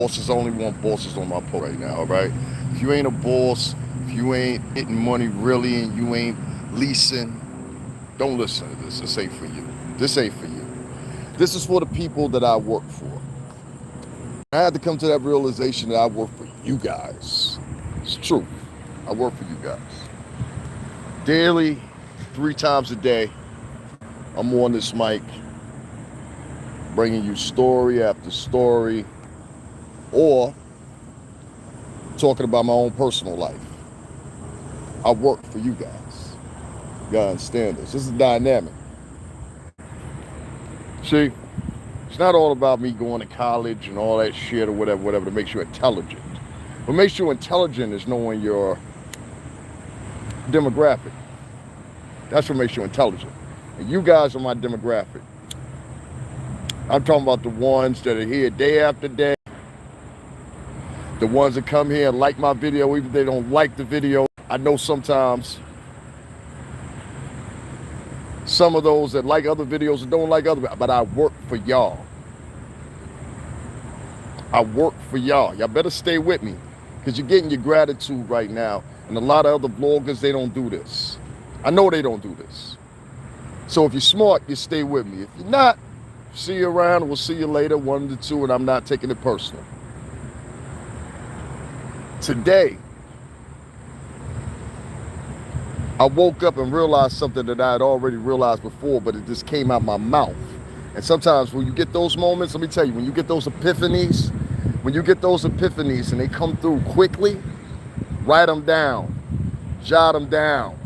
Bosses only want bosses on my post right now, all right? If you ain't a boss, if you ain't getting money really and you ain't leasing, don't listen to this. This ain't for you. This ain't for you. This is for the people that I work for. I had to come to that realization that I work for you guys. It's true. I work for you guys. Daily, 3 times a day, I'm on this mic bringing you story after story or talking about my own personal life. I work for you guys. You gotta understand this. This is dynamic. See, it's not all about me going to college and all that shit or whatever that makes you intelligent. What makes you intelligent is knowing your demographic. That's what makes you intelligent. And you guys are my demographic. I'm talking about the ones that are here day after day. The ones that come here and like my video, even if they don't like the video. I know sometimes some of those that like other videos and don't like other, but I work for y'all. I work for y'all. Y'all better stay with me because you're getting your gratitude right now. And a lot of other vloggers, they don't do this. I know they don't do this. So if you're smart, you stay with me. If you're not, see you around. We'll see you later, 1 to 2, and I'm not taking it personal. Today, I woke up and realized something that I had already realized before, but it just came out my mouth. And sometimes when you get those moments, let me tell you, when you get those epiphanies and they come through quickly, write them down, jot them down.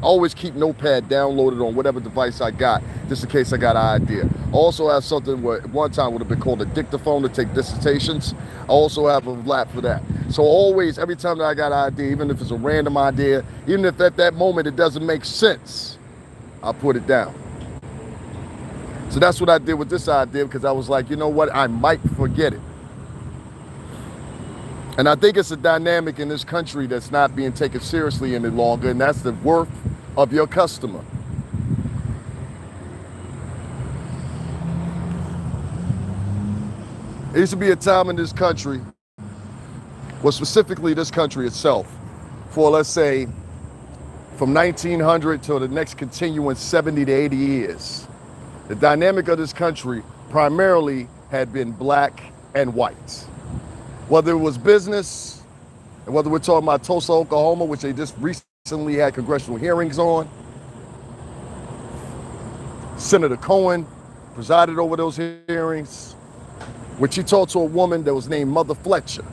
Always keep Notepad downloaded on whatever device I got, just in case I got an idea. I also have something where at one time would have been called a dictaphone to take dissertations. I also have a lap for that. So always, every time that I got an idea, even if it's a random idea, even if at that moment it doesn't make sense, I put it down. So that's what I did with this idea, because I was like, you know what, I might forget it. And I think it's a dynamic in this country that's not being taken seriously any longer, and that's the worth of your customer. There used to be a time in this country, well, specifically this country itself, for let's say from 1900 to the next continuing 70 to 80 years, the dynamic of this country primarily had been black and white. Whether it was business, and whether we're talking about Tulsa, Oklahoma, which they just recently had congressional hearings on. Senator Cohen presided over those hearings, which he talked to a woman that was named Mother Fletcher.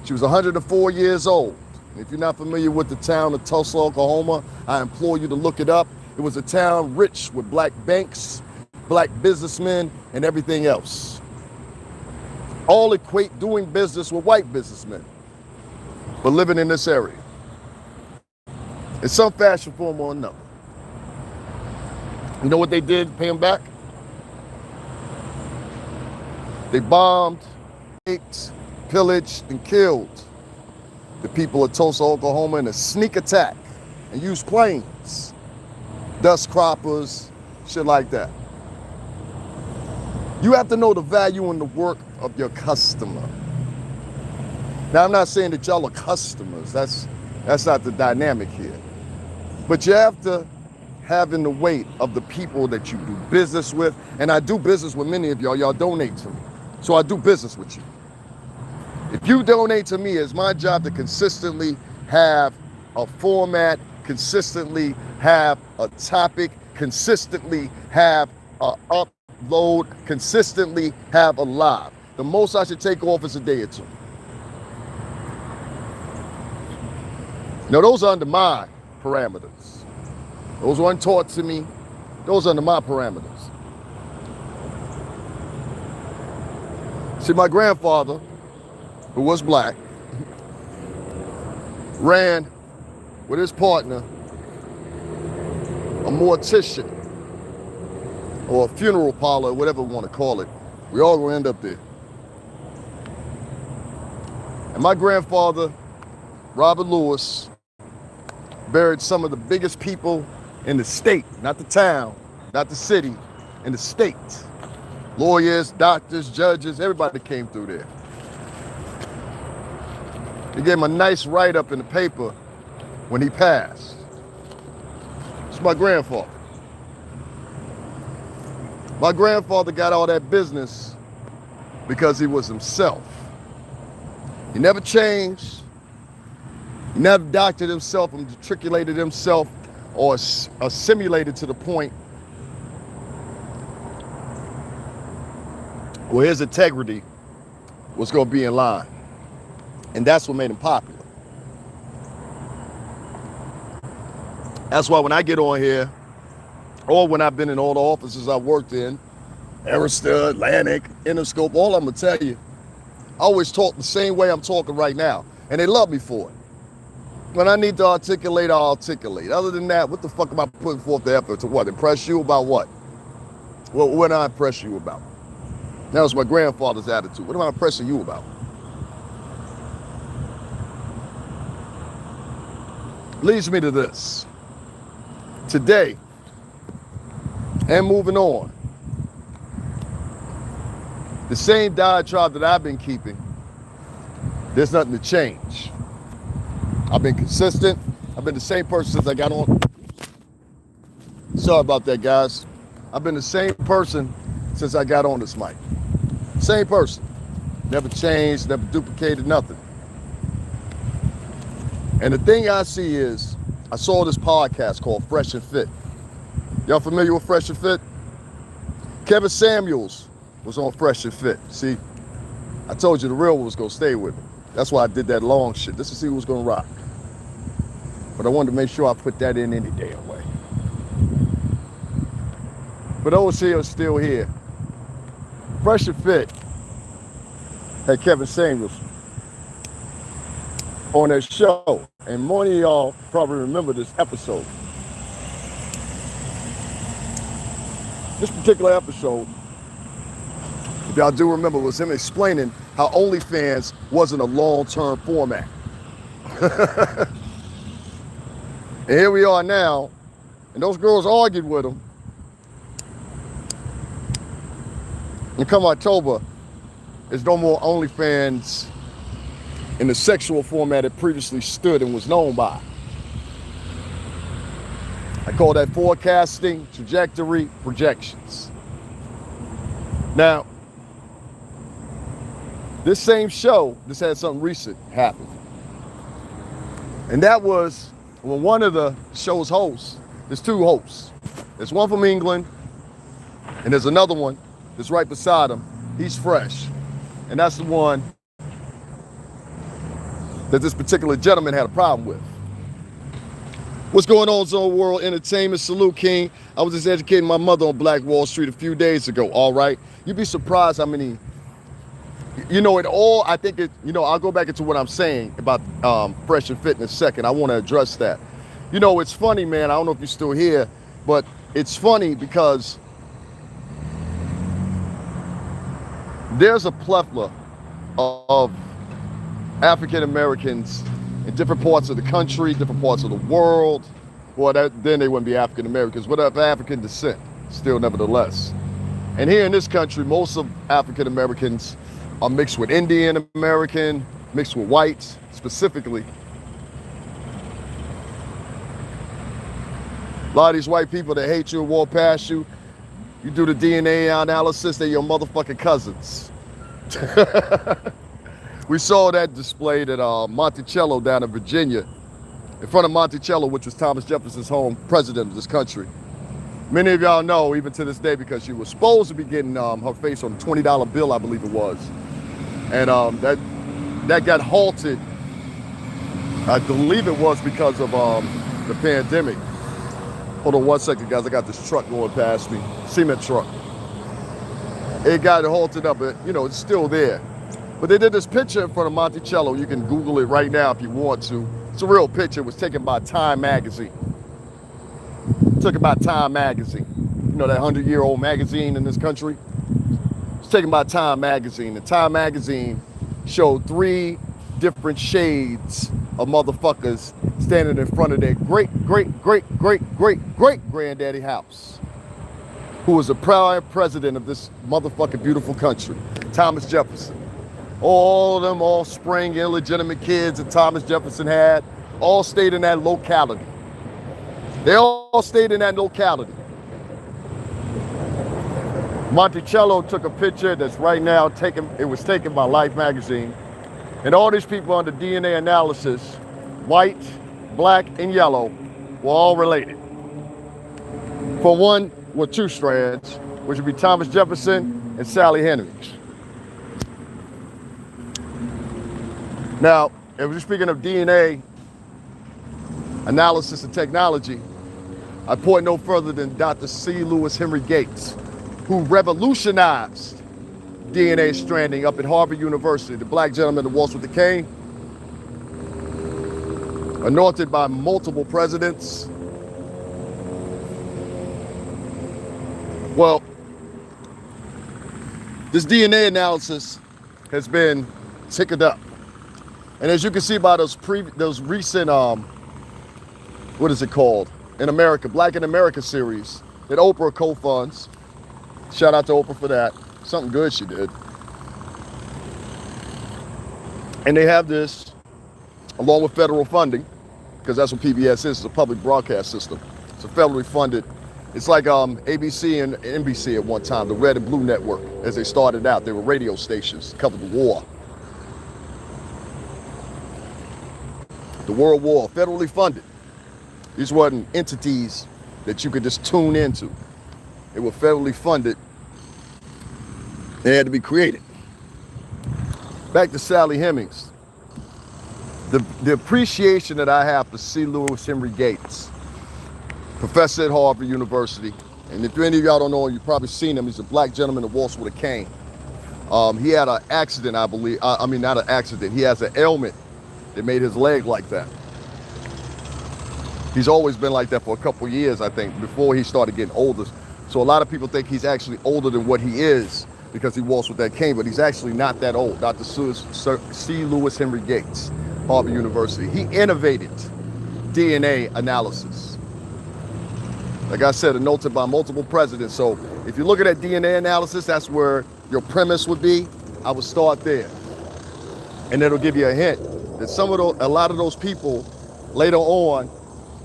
She was 104 years old. If you're not familiar with the town of Tulsa, Oklahoma, I implore you to look it up. It was a town rich with black banks, black businessmen, and everything else. All equate doing business with white businessmen, but living in this area in some fashion, form, or another. You know what they did? Pay them back? They bombed, raped, pillaged, and killed the people of Tulsa, Oklahoma in a sneak attack and used planes, dust croppers, shit like that. You have to know the value and the work of your customer. Now, I'm not saying that y'all are customers. That's not the dynamic here. But you have to have in the weight of the people that you do business with. And I do business with many of y'all. Y'all donate to me. So I do business with you. If you donate to me, it's my job to consistently have a format, consistently have a topic, consistently have a upload, consistently have a live. The most I should take off is a day or two. Now, those are under my parameters. Those weren't taught to me. Those are under my parameters. See, my grandfather, who was black, ran with his partner a mortician or a funeral parlor, whatever we want to call it. We all gonna end up there. And my grandfather, Robert Lewis, buried some of the biggest people in the state, not the town, not the city, in the state. Lawyers, doctors, judges, everybody came through there. They gave him a nice write-up in the paper when he passed. It's my grandfather. My grandfather got all that business because he was himself. He never changed. He never doctored himself and matriculated himself or assimilated to the point where his integrity was going to be in line. And that's what made him popular. That's why when I get on here, or when I've been in all the offices I worked in, Arista, Atlantic, Interscope, all I'm going to tell you, I always talk the same way I'm talking right now. And they love me for it. When I need to articulate, I'll articulate. Other than that, what the fuck am I putting forth the effort to what? Impress you about what? Well, what do I impress you about? That was my grandfather's attitude. What am I impressing you about? Leads me to this. Today, and moving on, the same diatribe that I've been keeping, there's nothing to change. I've been consistent. I've been the same person since I got on. Sorry about that, guys. I've been the same person since I got on this mic. Same person. Never changed, never duplicated, nothing. And the thing I see is, I saw this podcast called Fresh and Fit. Y'all familiar with Fresh and Fit? Kevin Samuels was on Fresh and Fit. See, I told you the real one was going to stay with me. That's why I did that long shit, just to see who was going to rock. But I wanted to make sure I put that in any damn way. For those here still here, Fresh and Fit had Kevin Samuels on their show. And more of y'all probably remember this episode. This particular episode, if y'all do remember, was him explaining how OnlyFans wasn't a long-term format. And here we are now, and those girls argued with him. And come October, there's no more OnlyFans in the sexual format it previously stood and was known by. I call that forecasting, trajectory, projections. Now, this same show just had something recent happen. And that was when one of the show's hosts, there's two hosts. There's one from England, and there's another one that's right beside him. He's fresh. And that's the one that this particular gentleman had a problem with. What's going on, Zone World Entertainment? Salute, King. I was just educating my mother on Black Wall Street a few days ago, all right? You'd be surprised how many, it all, I think I'll go back into what I'm saying about Fresh and Fit in a second. I want to address that. It's funny, man. I don't know if you're still here, but it's funny because there's a plethora of African Americans in different parts of the country, different parts of the world. Well, then they wouldn't be African Americans, but of African descent, still nevertheless. And here in this country, most of African Americans are mixed with Indian American, mixed with whites specifically. A lot of these white people that hate you and walk past you, you do the DNA analysis, they're your motherfucking cousins. We saw that displayed at Monticello down in Virginia, in front of Monticello, which was Thomas Jefferson's home president of this country. Many of y'all know, even to this day, because she was supposed to be getting her face on a $20 bill, I believe it was. And that got halted, I believe it was because of the pandemic. Hold on one second, guys. I got this truck going past me, cement truck. It got halted up, but it's still there. But they did this picture in front of Monticello. You can Google it right now if you want to. It's a real picture. It was taken by Time Magazine. Took it by Time Magazine. That 100-year-old magazine in this country. It's taken by Time Magazine. And Time Magazine showed 3 different shades of motherfuckers standing in front of their great-great-great-great-great-great-granddaddy house, who was the prior president of this motherfucking beautiful country, Thomas Jefferson. All of them offspring, illegitimate kids that Thomas Jefferson had, all stayed in that locality. They all stayed in that locality. Monticello took a picture that's right now it was taken by Life magazine. And all these people under DNA analysis, white, black, and yellow, were all related. For one, with two strands, which would be Thomas Jefferson and Sally Hemings. Now, if we're speaking of DNA analysis and technology, I point no further than Dr. C. Lewis Henry Gates, who revolutionized DNA stranding up at Harvard University, the black gentleman that walks with the cane, anointed by multiple presidents. Well, this DNA analysis has been tickered up. And as you can see by those recent, what is it called? In America, Black in America series that Oprah co-funds. Shout out to Oprah for that. Something good she did. And they have this, along with federal funding, because that's what PBS is, it's a public broadcast system. It's a federally funded, it's like ABC and NBC at one time, the Red and Blue Network, as they started out. They were radio stations, covered the war. The World War, federally funded. These weren't entities that you could just tune into. They were federally funded. They had to be created. Back to Sally Hemings. The appreciation that I have for C. Lewis Henry Gates, professor at Harvard University, and if any of y'all don't know him, you've probably seen him. He's a black gentleman that walks with a cane. He had an accident, I believe. I mean, not an accident. He has an ailment that made his leg like that. He's always been like that for a couple years, I think, before he started getting older. So a lot of people think he's actually older than what he is because he walks with that cane, but he's actually not that old. Dr. C. Lewis Henry Gates, Harvard University. He innovated DNA analysis. Like I said, anointed by multiple presidents. So if you're looking at DNA analysis, that's where your premise would be. I would start there. And it'll give you a hint that a lot of those people later on,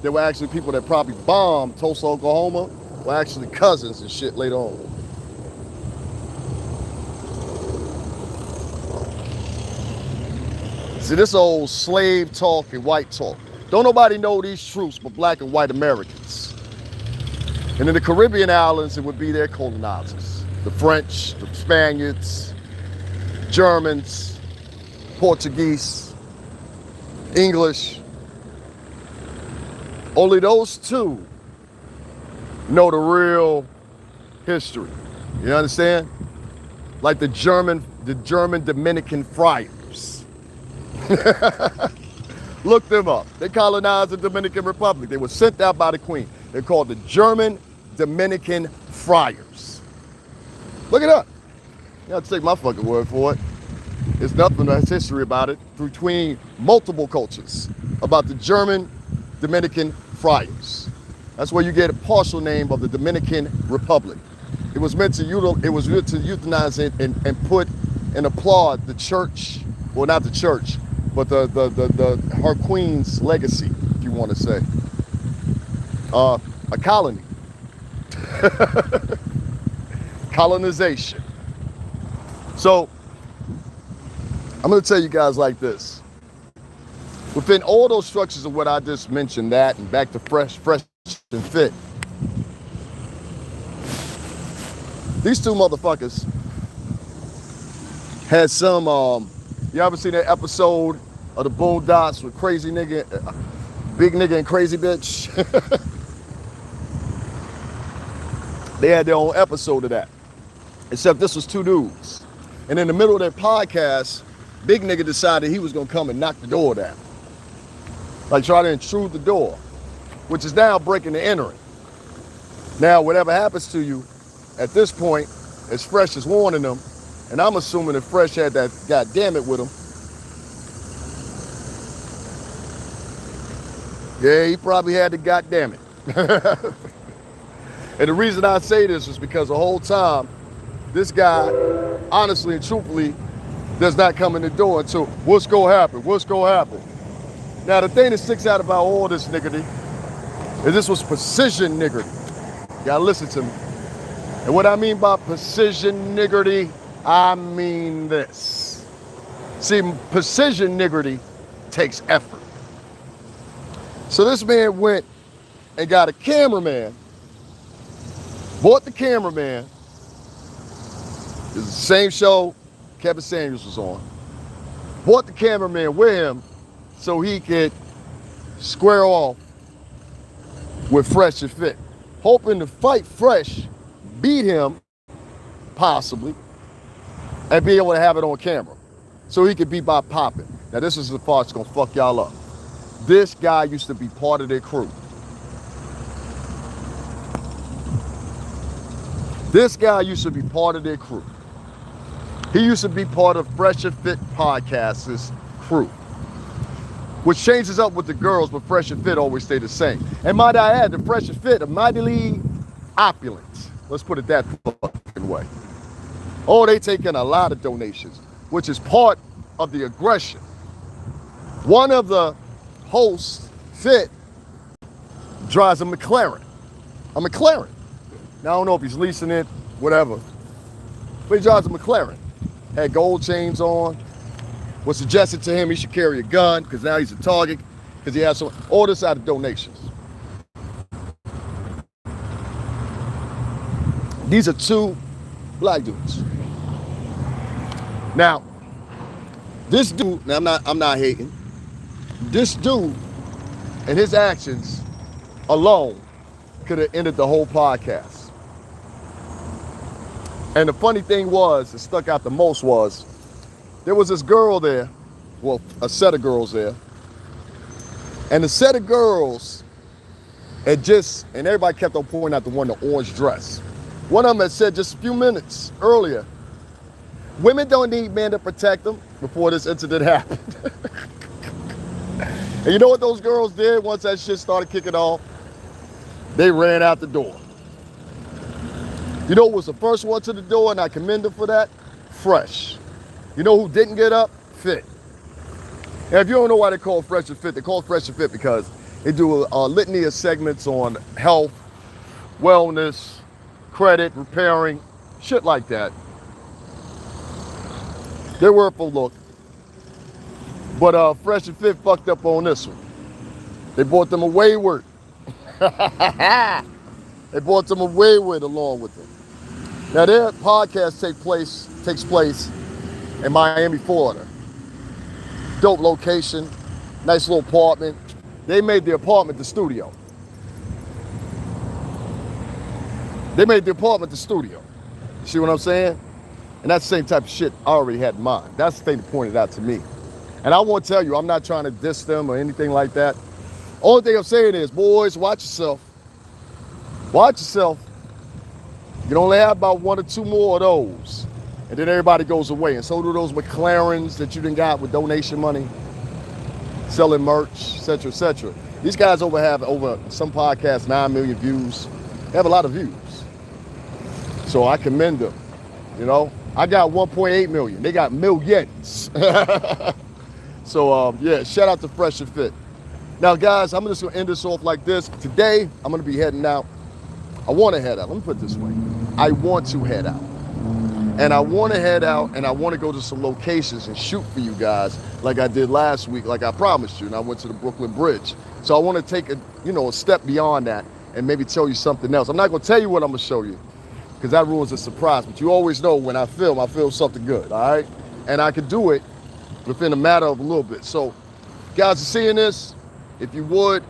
there were actually people that probably bombed Tulsa, Oklahoma, were actually cousins and shit later on. See, this old slave talk and white talk. Don't nobody know these truths but black and white Americans. And in the Caribbean islands, it would be their colonizers. The French, the Spaniards, Germans, Portuguese, English. Only those two know the real history. You understand? Like the German Dominican friars. Look them up. They colonized the Dominican Republic. They were sent out by the Queen. They're called the German Dominican friars. Look it up. You have to take my fucking word for it. There's nothing that's history about it between multiple cultures about the German Dominican friars. That's where you get a partial name of the Dominican Republic. It was meant to euthanize it and put and applaud the church, well, not the church, but her queen's legacy, if you want to say. A colony. Colonization. So I'm going to tell you guys like this. Within all those structures of what I just mentioned, that and back to fresh and fit, these two motherfuckers had some, you ever seen that episode of the Boondocks with crazy nigga, big nigga and crazy bitch? They had their own episode of that, except this was two dudes. And in the middle of their podcast, big nigga decided he was gonna come and knock the door down. Like try to intrude the door, which is now breaking and entering. Now, whatever happens to you at this point, as Fresh is warning them, and I'm assuming that Fresh had that goddamn it with him. Yeah, he probably had the goddamn it. And the reason I say this is because the whole time, this guy, honestly and truthfully, does not come in the door until what's gonna happen? What's gonna happen? Now the thing that sticks out about all this niggerty is this was precision niggerty. You gotta listen to me. And what I mean by precision niggerty, I mean this. See, precision niggerty takes effort. So this man went and got a cameraman, bought the cameraman. It's the same show Kevin Samuels was on. Bought the cameraman with him so he could square off with Fresh and Fit, hoping to fight Fresh, beat him, possibly, and be able to have it on camera so he could be by popping. Now this is the part that's gonna fuck y'all up. This guy used to be part of their crew. This guy used to be part of their crew. He used to be part of Fresh and Fit Podcast's crew, which changes up with the girls, but Fresh and Fit always stay the same. And might I add, the Fresh and Fit are mightily opulent. Let's put it that fucking way. Oh, they take in a lot of donations, which is part of the aggression. One of the hosts, Fit, drives a McLaren. A McLaren. Now, I don't know if he's leasing it, whatever, but he drives a McLaren. Had gold chains on. Was suggested to him he should carry a gun because now he's a target because he has some, all this out of donations. These are two black dudes. Now, this dude, now I'm not hating. This dude and his actions alone could have ended the whole podcast. And the funny thing was, it stuck out the most was, there was this girl there, well, a set of girls there, and the set of girls had just, and everybody kept on pointing out the one in the orange dress. One of them had said just a few minutes earlier, women don't need men to protect them before this incident happened. And you know what those girls did once that shit started kicking off? They ran out the door. You know who was the first one to the door, and I commend them for that? Fresh. You know who didn't get up? Fit. And if you don't know why they call Fresh and Fit, they call Fresh and Fit because they do a litany of segments on health, wellness, credit, repairing, shit like that. They're worth a look. But Fresh and Fit fucked up on this one. They brought them a Wayward. They brought them a Wayward along with them. Now their podcast takes place in Miami, Florida. Dope location, nice little apartment. They made the apartment the studio. They made the apartment the studio. See what I'm saying? And that's the same type of shit I already had in mind. That's the thing that pointed out to me. And I want to tell you, I'm not trying to diss them or anything like that. Only thing I'm saying is, boys, watch yourself. Watch yourself. You can only have about one or two more of those. And then everybody goes away. And so do those McLarens that you done got with donation money, selling merch, et cetera, et cetera. These guys have over some podcasts, 9 million views. They have a lot of views. So I commend them. You know, I got 1.8 million. They got millions. So yeah, shout out to Fresh and Fit. Now guys, I'm just gonna end this off like this. Today, I'm gonna be heading out. I wanna head out, let me put it this way. I want to head out. And I wanna head out and I wanna go to some locations and shoot for you guys like I did last week, like I promised you, and I went to the Brooklyn Bridge. So I wanna take a step beyond that and maybe tell you something else. I'm not gonna tell you what I'm gonna show you, because that ruins the surprise, but you always know when I film something good, all right? And I can do it within a matter of a little bit. So, guys are seeing this, if you would,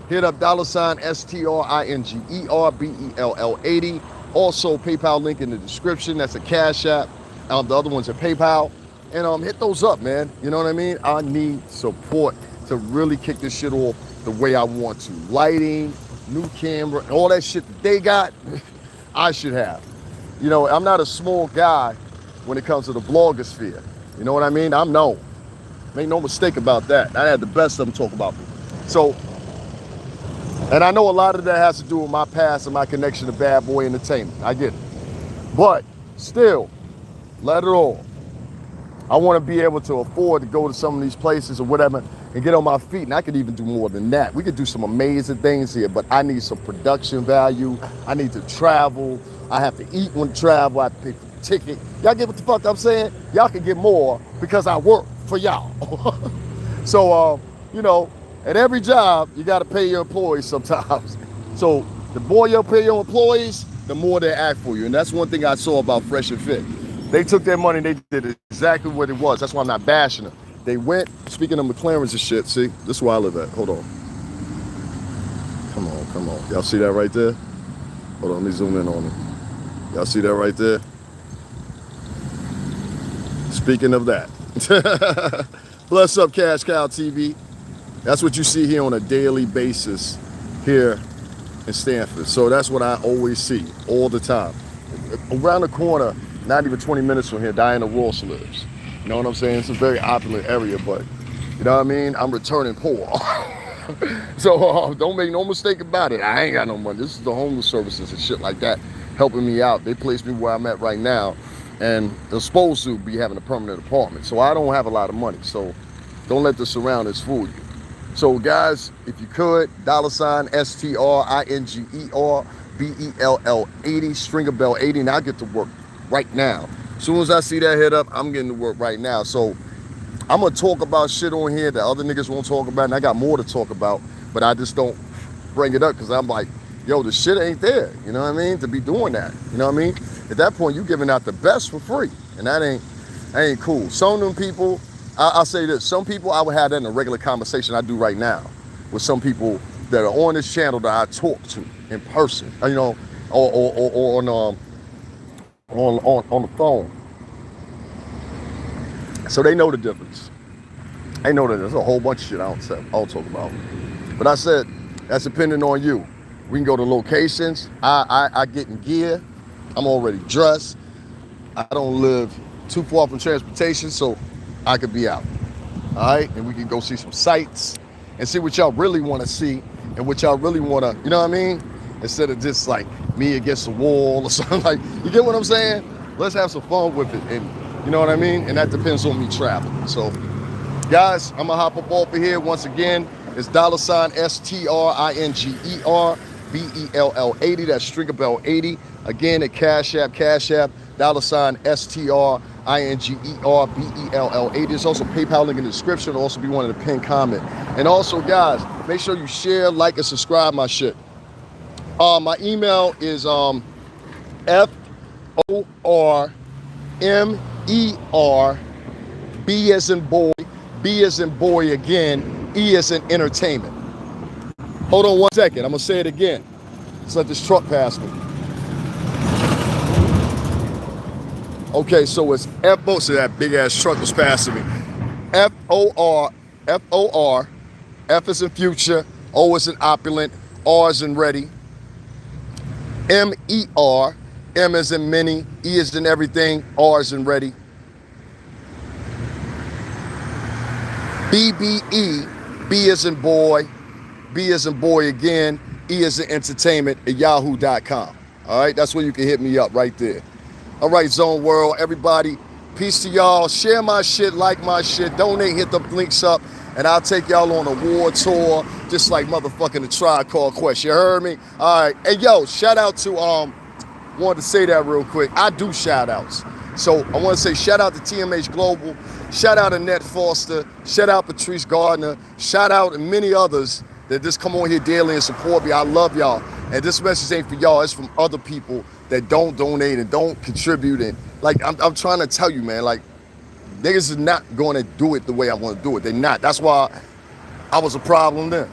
hit up $STRINGERBELL80. Also, PayPal link in the description. That's a Cash App. The other one's a PayPal. And hit those up, man. You know what I mean? I need support to really kick this shit off the way I want to. Lighting, new camera, all that shit that they got, I should have. You know, I'm not a small guy when it comes to the blogosphere. You know what I mean? I'm known. Make no mistake about that. I had the best of them talk about me. So, and I know a lot of that has to do with my past and my connection to Bad Boy Entertainment. I get it. But still, let it all. I want to be able to afford to go to some of these places or whatever and get on my feet. And I could even do more than that. We could do some amazing things here, but I need some production value. I need to travel. I have to eat when I travel. I have to pay for the ticket. Y'all get what the fuck I'm saying? Y'all can get more because I work for y'all. So, you know, at every job, you got to pay your employees sometimes. So the more you pay your employees, the more they act for you. And that's one thing I saw about Fresh and Fit. They took their money, they did exactly what it was. That's why I'm not bashing them. They went, speaking of McLaren's and shit, see, this is where I live at. Hold on. Come on, come on. Y'all see that right there? Hold on, let me zoom in on it. Y'all see that right there? Speaking of that. Bless up, Cash Cow TV. That's what you see here on a daily basis here in Stanford. So that's what I always see all the time. Around the corner, not even 20 minutes from here, Diana Ross lives. You know what I'm saying? It's a very opulent area, but you know what I mean? I'm returning poor. So don't make no mistake about it. I ain't got no money. This is the homeless services and shit like that helping me out. They placed me where I'm at right now, and they're supposed to be having a permanent apartment. So I don't have a lot of money. So don't let the surroundings fool you. So guys, if you could, $ STRINGERBELL80, Stringer Bell 80, and I'll get to work right now. As soon as I see that hit up, I'm getting to work right now. So I'm gonna talk about shit on here that other niggas won't talk about, and I got more to talk about, but I just don't bring it up because I'm like, yo, the shit ain't there. You know what I mean? To be doing that. You know what I mean? At that point, you giving out the best for free, and that ain't cool. Some of them people, I'll say this, some people I would have that in a regular conversation I do right now with some people that are on this channel that I talk to in person, you know, or on the phone. So they know the difference. They know that there's a whole bunch of shit I don't talk about. But I said, that's depending on you. We can go to locations. I get in gear. I'm already dressed. I don't live too far from transportation, so I could be out. All right? And we can go see some sights and see what y'all really want to see and what y'all really want to, you know what I mean? Instead of just like me against the wall or something like, you get what I'm saying? Let's have some fun with it. And you know what I mean? And that depends on me traveling. So guys, I'm gonna hop up over here once again. It's $STRINGERBELL80. That's Stringer Bell 80. Again, at Cash App, $STRINGERBELL80. There's also PayPal link in the description. It'll also be one of the pinned comment. And also, guys, make sure you share, like, and subscribe my shit. My email is FORMER, B as in boy, B as in boy again, E as in entertainment. Hold on 1 second. I'm gonna say it again. Let's let this truck pass me. Okay, so it's F-O, so that big ass truck was passing me. F-O-R, F-O-R, F is in future, O is in opulent, R is in ready, M-E-R, M is in many, E is in everything, R is in ready. B-B-E, B is in boy, B is in boy again, E is in entertainment at yahoo.com. All right, that's where you can hit me up right there. All right, Zone World, everybody, peace to y'all. Share my shit, like my shit, donate, hit the links up, and I'll take y'all on a war tour, just like motherfucking the Tribe Called Quest. You heard me? All right, and yo, shout out to, wanted to say that real quick. I do shout outs. So I want to say shout out to TMH Global, shout out to Annette Foster, shout out Patrice Gardner, shout out to many others that just come on here daily and support me. I love y'all. And this message ain't for y'all, it's from other people that don't donate and don't contribute. And like, I'm trying to tell you, man, like, niggas is not going to do it the way I want to do it. They're not. That's why I was a problem then.